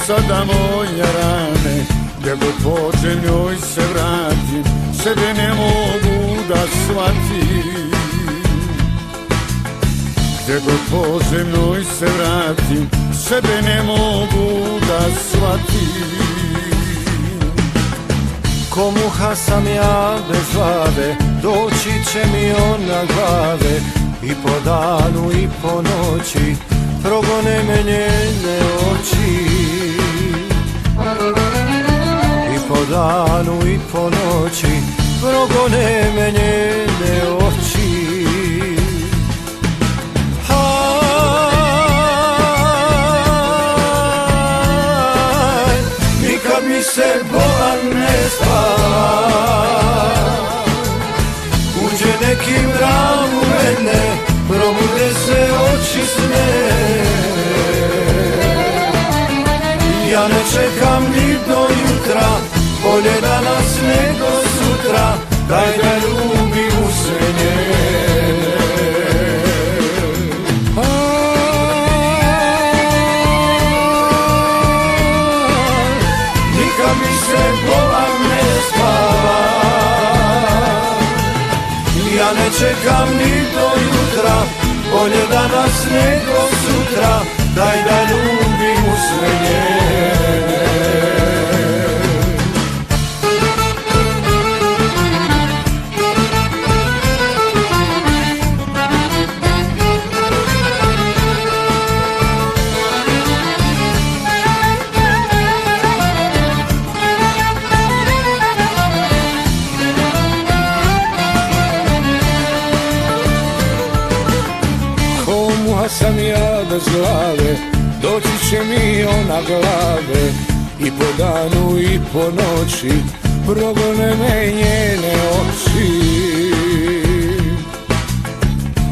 sada moje rane, gdje god pođem njoj se vratim, sebe ne mogu da shvatim. Gdje god pođem njoj se vratim, sebe ne mogu da shvatim. Ko muha sam ja bez glave, doći će mi ona glave, i po danu i po noći progone me njene oči. I po danu i po noći progone me njene oči. Nikad mi se bolan ne spava, uđe neki mrak u mene, probude se oči sne. Ja ne čekam ni do jutra, bolje danas nego sutra, daj da ljubim u sve njene. Nikad mi se bolan ne spava, ja ne čekam ni do jutra, bolje danas nego sutra, daj da ljubim u sve njene. Sam ja bez glave, doći će mi ona glave, i po danu i po noći progone me njene oči.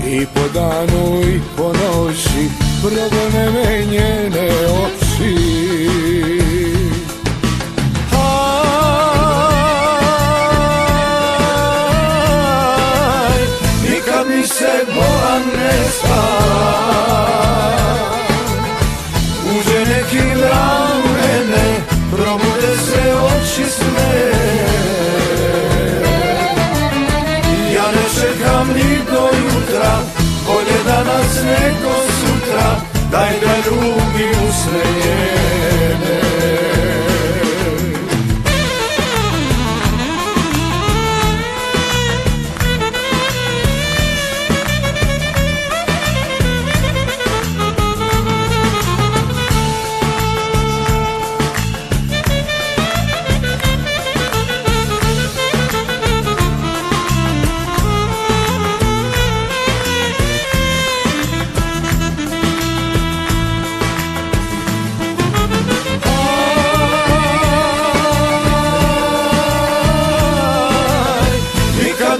I po danu i po noći progone me njene oči. Nikad mi se bolan ne spava, uđe neki mrak u mene, probude se oči sne. Ja ne čekam ni do jutra, bolje danas nego sutra, daj da ljubim u sve njene.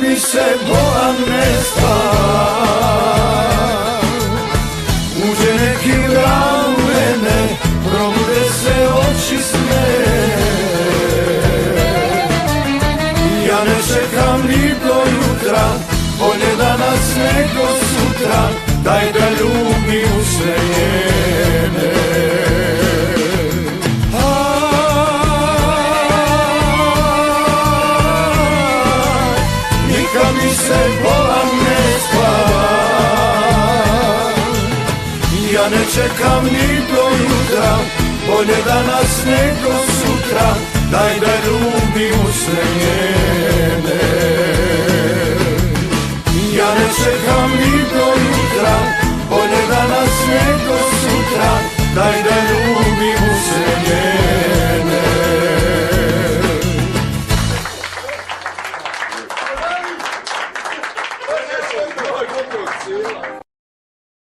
Mi se bolan ne spava, uđe neki mrak u mene, probude se oči sne. Ja ne čekam ni do jutra, bolje danas nego sutra, daj da ljubim u sve njene. Mi se bolan ne spava, ja ne čekam ni do jutra, bolje danas nego sutra, daj da ljubim u sve njene. Ja ne čekam ni do jutra, bolje danas nego sutra, daj da ljubim u sve njene.